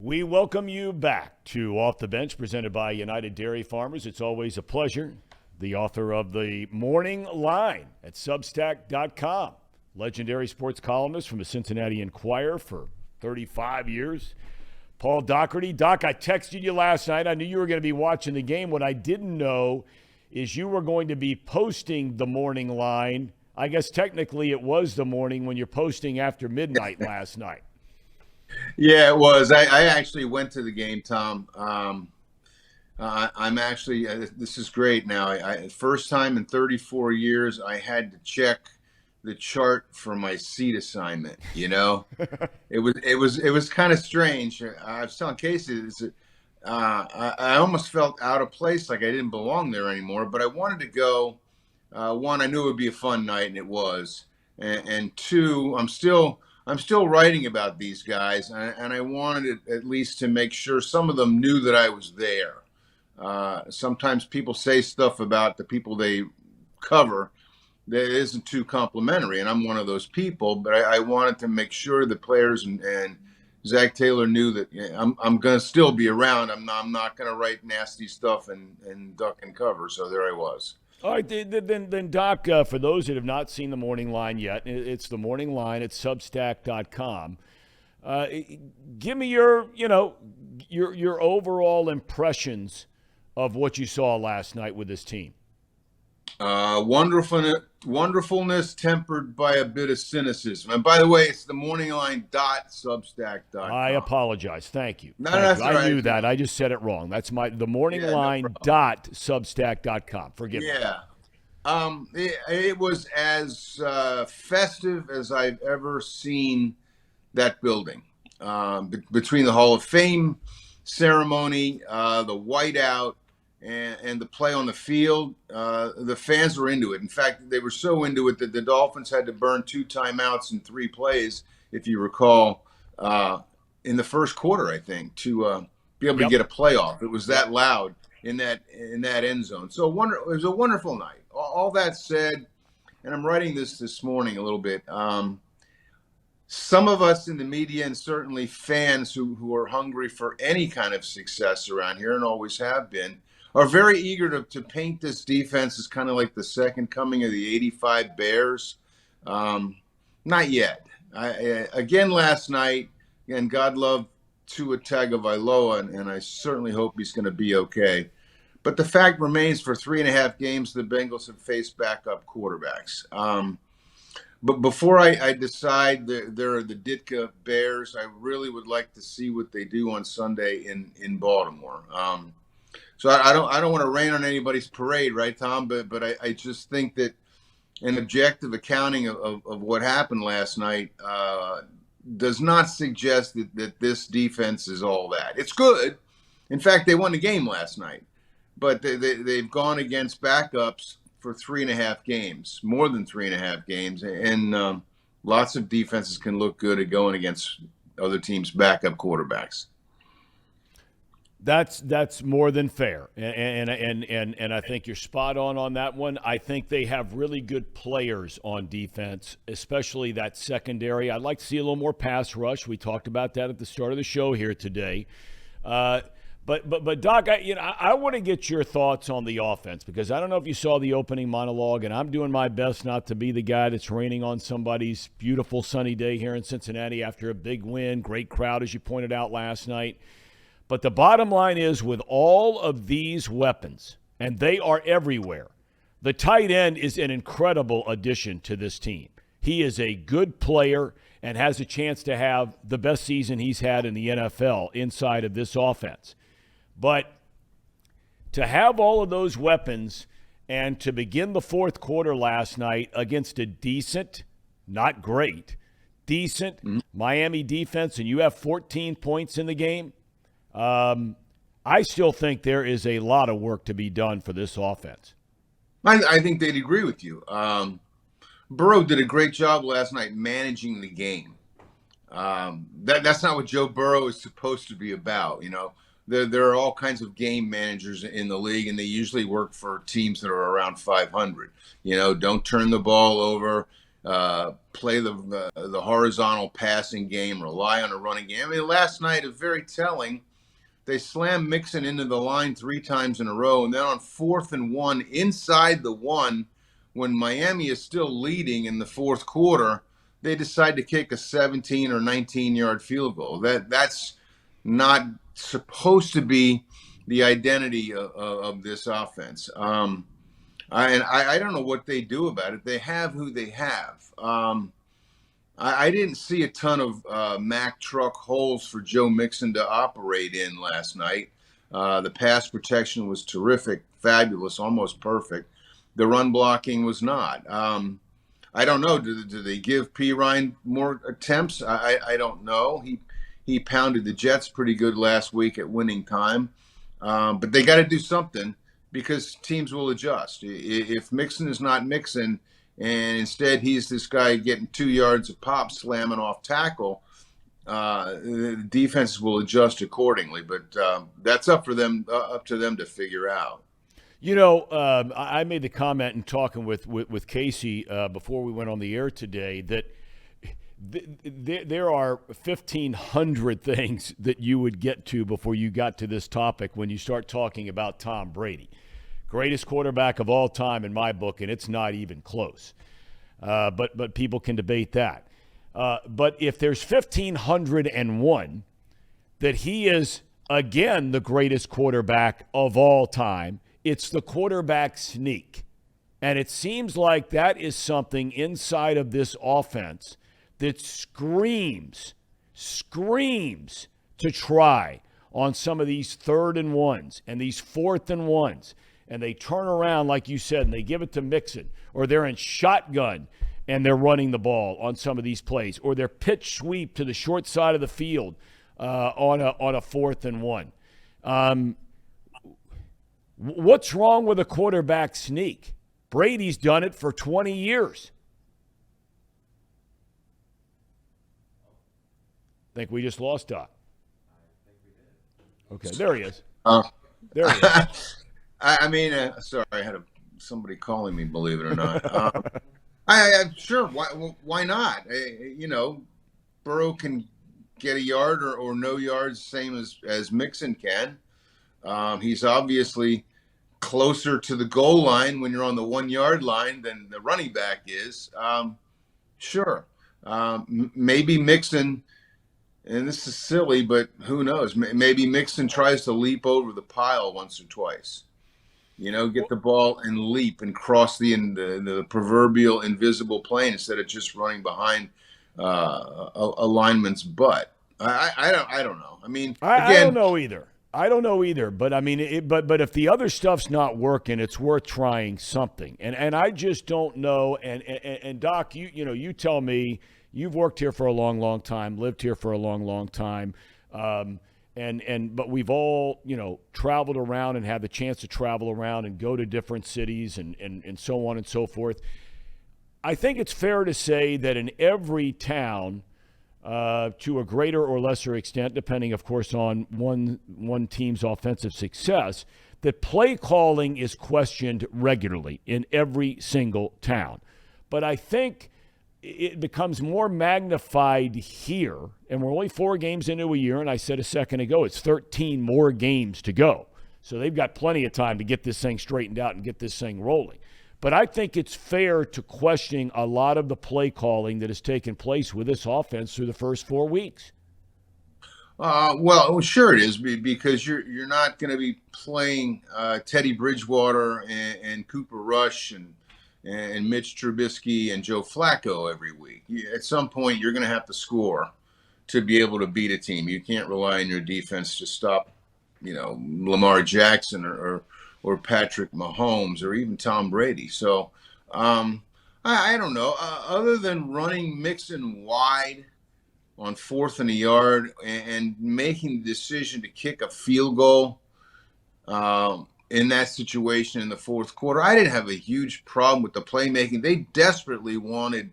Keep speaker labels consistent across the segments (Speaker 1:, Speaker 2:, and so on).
Speaker 1: We welcome you back to Off the Bench, presented by United Dairy Farmers. It's always a pleasure. The author of The Morning Line at Substack.com, legendary sports columnist from the Cincinnati Enquirer for 35 years, Paul Daugherty. Doc, I texted you last night. I knew you were going to be watching the game. What I didn't know is you were going to be posting The Morning Line. I guess technically it was the morning when you're posting after midnight last night.
Speaker 2: Yeah, it was. I actually went to the game, Tom. I'm actually, this is great now. First time in 34 years, I had to check the chart for my seat assignment. It was kind of strange. I was telling Casey, I almost felt out of place, like I didn't belong there anymore. But I wanted to go. One, I knew it would be a fun night, and it was. And two, I'm still writing about these guys, and I wanted at least to make sure some of them knew that I was there. Sometimes people say stuff about the people they cover that isn't too complimentary, and I'm one of those people. But I wanted to make sure the players and Zach Taylor knew that I'm going to still be around. I'm not going to write nasty stuff and duck and cover. So there I was.
Speaker 1: All right, then Doc, for those that have not seen The Morning Line yet, it's The Morning Line at Substack.com. Give me your overall impressions of what you saw last night with this team.
Speaker 2: Wonderfulness tempered by a bit of cynicism. And by the way, it's themorningline.substack.com.
Speaker 1: I apologize. Thank you.
Speaker 2: No,
Speaker 1: Thank
Speaker 2: that's
Speaker 1: you.
Speaker 2: all right.
Speaker 1: I knew that. I just said it wrong. That's themorningline.substack.com. Forgive me.
Speaker 2: Yeah. It was as festive as I've ever seen that building. Between the Hall of Fame ceremony, the whiteout, and the play on the field, the fans were into it. In fact, they were so into it that the Dolphins had to burn 2 timeouts in 3 plays, if you recall, in the first quarter, I think, to be able to get a playoff. It was that loud in that end zone. So it was a wonderful night. All that said, and I'm writing this morning a little bit, some of us in the media and certainly fans who are hungry for any kind of success around here and always have been, are very eager to paint this defense as kind of like the second coming of the '85 Bears. Not yet. Again last night, and God love Tua Tagovailoa, and I certainly hope he's going to be okay. But the fact remains, for 3.5 games, the Bengals have faced backup quarterbacks. But before I decide they're the Ditka Bears, I really would like to see what they do on Sunday in Baltimore. So I don't want to rain on anybody's parade, right, Tom? But I just think that an objective accounting of what happened last night does not suggest that this defense is all that. It's good. In fact, they won the game last night. But they've gone against backups for 3.5 games, more than 3.5 games. And lots of defenses can look good at going against other teams' backup quarterbacks.
Speaker 1: That's more than fair, and I think you're spot on that one. I think they have really good players on defense, especially that secondary. I'd like to see a little more pass rush. We talked about that at the start of the show here today. But Doc, I want to get your thoughts on the offense, because I don't know if you saw the opening monologue, and I'm doing my best not to be the guy that's raining on somebody's beautiful sunny day here in Cincinnati after a big win. Great crowd, as you pointed out last night. But the bottom line is, with all of these weapons, and they are everywhere, the tight end is an incredible addition to this team. He is a good player and has a chance to have the best season he's had in the NFL inside of this offense. But to have all of those weapons and to begin the fourth quarter last night against a decent, not great, decent Miami defense, and you have 14 points in the game, I still think there is a lot of work to be done for this offense.
Speaker 2: I think they'd agree with you. Burrow did a great job last night managing the game. That's not what Joe Burrow is supposed to be about. There are all kinds of game managers in the league, and they usually work for teams that are around 500. Don't turn the ball over. play the horizontal passing game, rely on a running game. I mean, last night is very telling. They slammed Mixon into the line 3 times in a row, and then on 4th and 1 inside the 1, when Miami is still leading in the fourth quarter, they decide to kick a 17 or 19-yard field goal. That's not supposed to be the identity of this offense. I don't know what they do about it. They have who they have. I didn't see a ton of Mack truck holes for Joe Mixon to operate in last night. The pass protection was terrific, fabulous, almost perfect. The run blocking was not. I don't know. Do they give Pirine more attempts? I don't know. He pounded the Jets pretty good last week at winning time. But they got to do something because teams will adjust. If Mixon is not Mixon, and instead he's this guy getting 2 yards of pop slamming off tackle, the defenses will adjust accordingly. But that's up to them to figure out.
Speaker 1: You know, I made the comment in talking with Casey before we went on the air today that there are 1,500 things that you would get to before you got to this topic when you start talking about Tom Brady. Greatest quarterback of all time in my book, and it's not even close. But people can debate that. But if there's 1,501 that he is, again, the greatest quarterback of all time, it's the quarterback sneak. And it seems like that is something inside of this offense that screams to try on some of these 3rd and 1s and these 4th and 1s. And they turn around, like you said, and they give it to Mixon, or they're in shotgun and they're running the ball on some of these plays, or they're pitch sweep to the short side of the field on a 4th and 1. What's wrong with a quarterback sneak? Brady's done it for 20 years. Think we just lost Doc. Okay, there he is. There he is.
Speaker 2: I mean, sorry, I had somebody calling me, believe it or not. Sure, why not? Burrow can get a yard or no yards, same as Mixon can. He's obviously closer to the goal line when you're on the 1 yard line than the running back is. Sure, maybe Mixon. And this is silly, but who knows? Maybe Mixon tries to leap over the pile once or twice. Get the ball and leap and cross the proverbial invisible plane instead of just running behind a lineman's butt. I don't know. I mean, again,
Speaker 1: I don't know either. But I mean, but if the other stuff's not working, it's worth trying something. And I just don't know. And Doc, you tell me. You've worked here for a long, long time, lived here for a long, long time. But we've all, traveled around and had the chance to travel around and go to different cities and so on and so forth. I think it's fair to say that in every town, to a greater or lesser extent, depending, of course, on one team's offensive success, that play calling is questioned regularly in every single town. But I think it becomes more magnified here, and we're only 4 games into a year, and I said a second ago it's 13 more games to go. So they've got plenty of time to get this thing straightened out and get this thing rolling. But I think it's fair to question a lot of the play calling that has taken place with this offense through the first 4 weeks.
Speaker 2: Well, sure it is, because you're not going to be playing Teddy Bridgewater and Cooper Rush and Mitch Trubisky and Joe Flacco every week. At some point, you're going to have to score to be able to beat a team. You can't rely on your defense to stop, Lamar Jackson or Patrick Mahomes or even Tom Brady. So I don't know. Other than running Mixon wide on 4th and a yard and making the decision to kick a field goal in that situation in the fourth quarter, I didn't have a huge problem with the playmaking. They desperately wanted,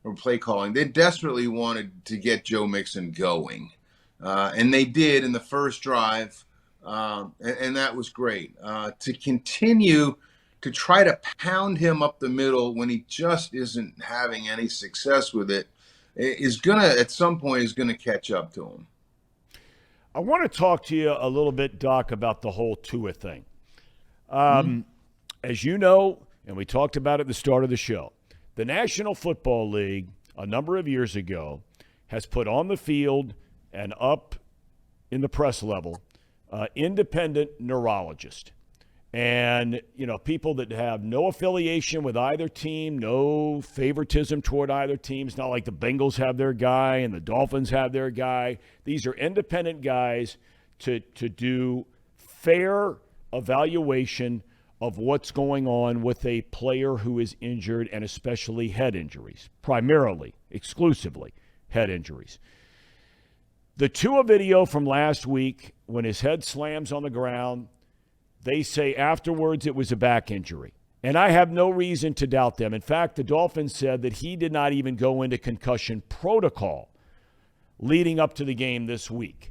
Speaker 2: or play calling, they desperately wanted to get Joe Mixon going. And they did in the first drive, and that was great. To continue to try to pound him up the middle when he just isn't having any success with it is gonna at some point is gonna catch up to him.
Speaker 1: I want to talk to you a little bit, Doc, about the whole Tua thing. As you know, and we talked about it at the start of the show, the National Football League a number of years ago has put on the field and up in the press level independent neurologist. And, people that have no affiliation with either team, no favoritism toward either team. It's not like the Bengals have their guy and the Dolphins have their guy. These are independent guys to do fair evaluation of what's going on with a player who is injured, and especially head injuries, primarily, exclusively head injuries. The Tua video from last week, when his head slams on the ground, they say afterwards it was a back injury. And I have no reason to doubt them. In fact, the Dolphins said that he did not even go into concussion protocol leading up to the game this week.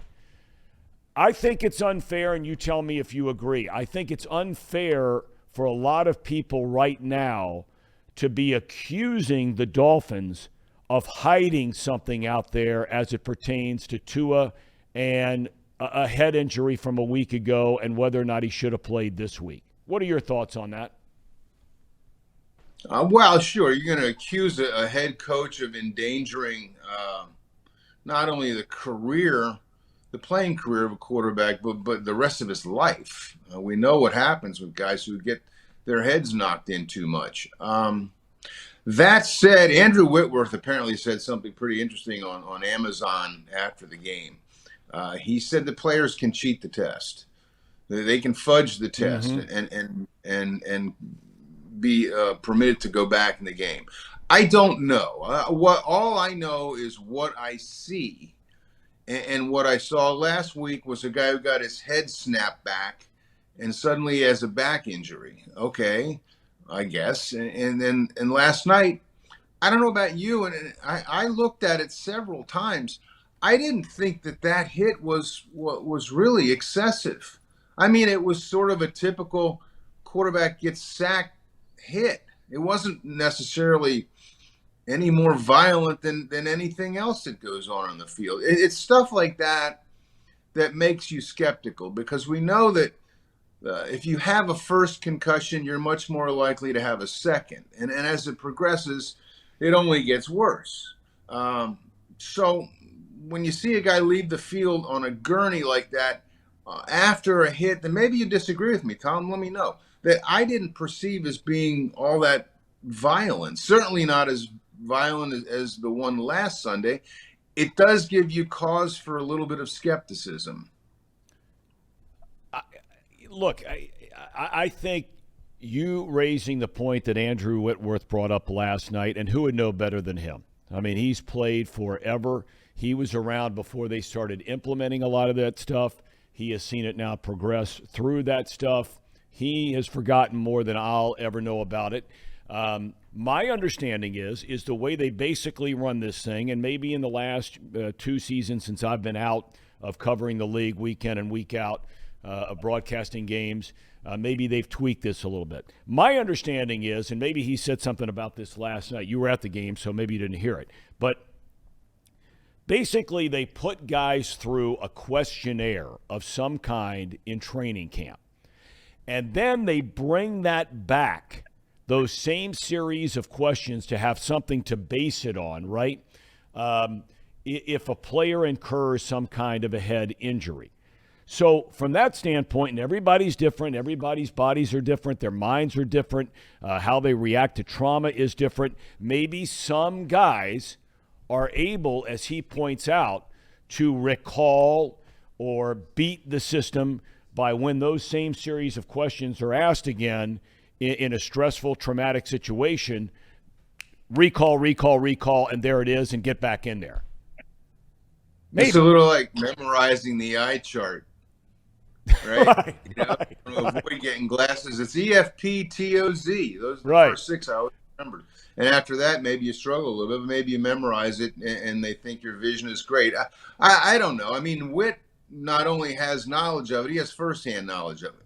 Speaker 1: I think it's unfair, and you tell me if you agree. I think it's unfair for a lot of people right now to be accusing the Dolphins of hiding something out there as it pertains to Tua and a head injury from a week ago and whether or not he should have played this week. What are your thoughts on that?
Speaker 2: Well, sure. You're going to accuse a head coach of endangering not only the playing career of a quarterback, but the rest of his life. We know what happens with guys who get their heads knocked in too much. That said, Andrew Whitworth apparently said something pretty interesting on Amazon after the game. He said the players can cheat the test. They can fudge the test and be permitted to go back in the game. I don't know. All I know is what I see, and what I saw last week was a guy who got his head snapped back, and suddenly he has a back injury. Okay, I guess. And last night, I don't know about you, and I looked at it several times. I didn't think that hit was really excessive. I mean, it was sort of a typical quarterback gets sacked hit. It wasn't necessarily any more violent than anything else that goes on the field. It's stuff like that makes you skeptical, because we know that if you have a first concussion, you're much more likely to have a second. And as it progresses, it only gets worse. So when you see a guy leave the field on a gurney like that after a hit, then maybe you disagree with me, Tom. Let me know. That I didn't perceive as being all that violent. Certainly not as violent as the one last Sunday. It does give you cause for a little bit of skepticism.
Speaker 1: Look, I think you raising the point that Andrew Whitworth brought up last night, and who would know better than him? I mean, he's played forever. He was around before they started implementing a lot of that stuff. He has seen it now progress through that stuff. He has forgotten more than I'll ever know about it. My understanding is the way they basically run this thing, and maybe in the last 2 seasons since I've been out of covering the league week in and week out of broadcasting games, maybe they've tweaked this a little bit. My understanding is, and maybe he said something about this last night. You were at the game, so maybe you didn't hear it. But basically, they put guys through a questionnaire of some kind in training camp. And then they bring that back, those same series of questions, to have something to base it on, right? If a player incurs some kind of a head injury. So from that standpoint, and everybody's different, everybody's bodies are different, their minds are different, how they react to trauma is different. Maybe some guys are able, as he points out, to recall or beat the system by, when those same series of questions are asked again in a stressful, traumatic situation, recall, and there it is, and get back in there. Maybe.
Speaker 2: It's a little like memorizing the eye chart, right? Avoid getting glasses. It's EFPTOZ. Those are the first 6 I always remembered. And after that, maybe you struggle a little bit, but maybe you memorize it and they think your vision is great. I don't know. I mean, Witt not only has knowledge of it, he has firsthand knowledge of it.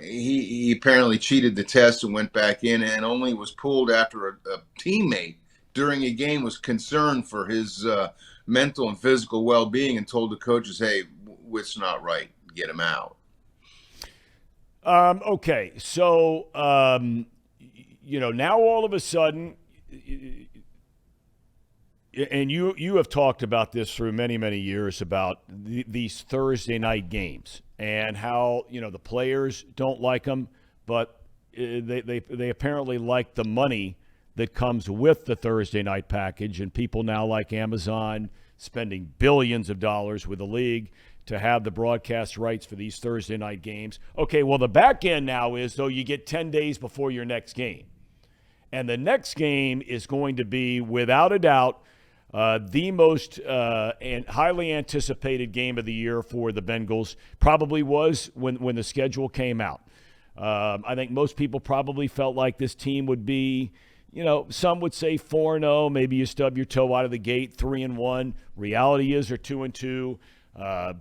Speaker 2: He apparently cheated the test and went back in, and only was pulled after a teammate during a game was concerned for his mental and physical well-being and told the coaches, "Hey, it's not right. Get him out."
Speaker 1: Okay, so now all of a sudden, and you have talked about this through many years about these Thursday night games and how the players don't like them, but they apparently like the money that comes with the Thursday night package, and people now like Amazon spending billions of dollars with the league to have the broadcast rights for these Thursday night games. Okay, well, the back end now is, though, you get 10 days before your next game. And the next game is going to be, without a doubt, the most and highly anticipated game of the year for the Bengals. Probably was when the schedule came out. I think most people probably felt like this team would be, some would say 4-0. Maybe you stub your toe out of the gate, 3-1. Reality is they're 2-2.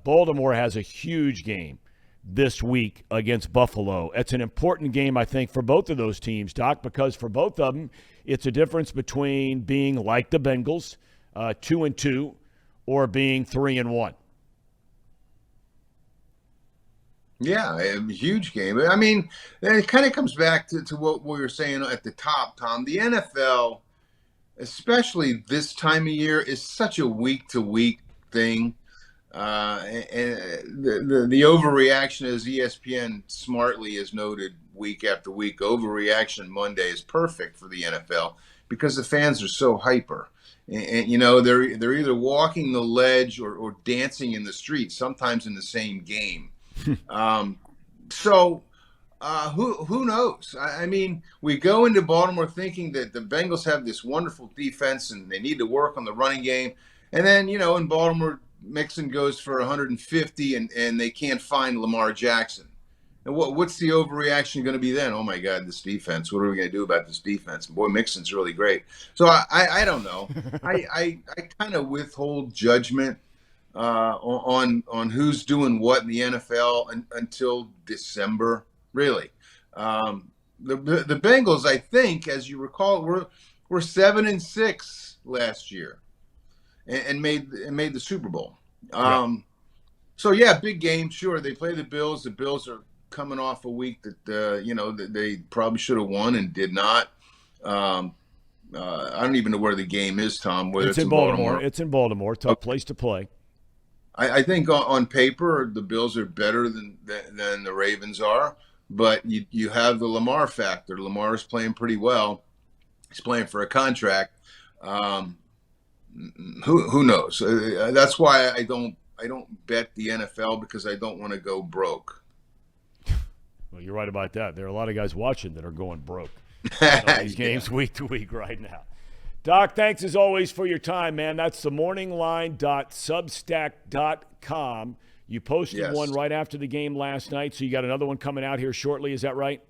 Speaker 1: Baltimore has a huge game this week against Buffalo. It's an important game, I think, for both of those teams, Doc, because for both of them, it's a difference between being like the Bengals, 2-2, or being 3-1.
Speaker 2: Yeah, a huge game. I mean, it kind of comes back to what we were saying at the top, Tom. The NFL, especially this time of year, is such a week-to-week thing. And the overreaction, as ESPN smartly has noted week after week, overreaction Monday is perfect for the NFL because the fans are so hyper. And they're either walking the ledge or dancing in the street, sometimes in the same game. So who knows? I mean, we go into Baltimore thinking that the Bengals have this wonderful defense and they need to work on the running game. And then, in Baltimore, Mixon goes for 150 and they can't find Lamar Jackson. And what's the overreaction going to be then? Oh, my God, this defense. What are we going to do about this defense? Boy, Mixon's really great. So I don't know. I kind of withhold judgment on who's doing what in the NFL until December, really. The Bengals, I think, as you recall, were 7-6 last year and made the Super Bowl. So yeah, big game. Sure, they play the Bills. The Bills are coming off a week that that they probably should have won and did not. I don't even know where the game is, Tom. Whether it's in Baltimore.
Speaker 1: It's in Baltimore. Tough place to play.
Speaker 2: I think on paper the Bills are better than the Ravens are, but you have the Lamar factor. Lamar is playing pretty well. He's playing for a contract. Who knows? That's why I don't bet the NFL, because I don't want to go broke.
Speaker 1: Well, you're right about that. There are a lot of guys watching that are going broke these games week to week right now. Doc, thanks as always for your time, man. That's themorningline.substack.com. You posted one right after the game last night, so you got another one coming out here shortly. Is that right?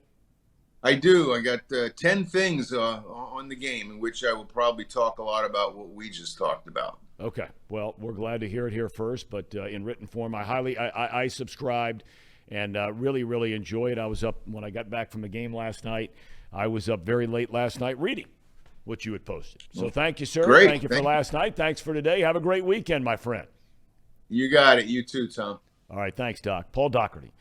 Speaker 2: I do. I got 10 things on the game in which I will probably talk a lot about what we just talked about.
Speaker 1: Okay. Well, we're glad to hear it here first, but in written form, I subscribed and really enjoy it. I was up when I got back from the game last night. I was up very late last night reading what you had posted. So thank you, sir.
Speaker 2: Great.
Speaker 1: Thank you for last night. Thanks for today. Have a great weekend, my friend.
Speaker 2: You got it. You too, Tom.
Speaker 1: All right. Thanks, Doc. Paul Daugherty.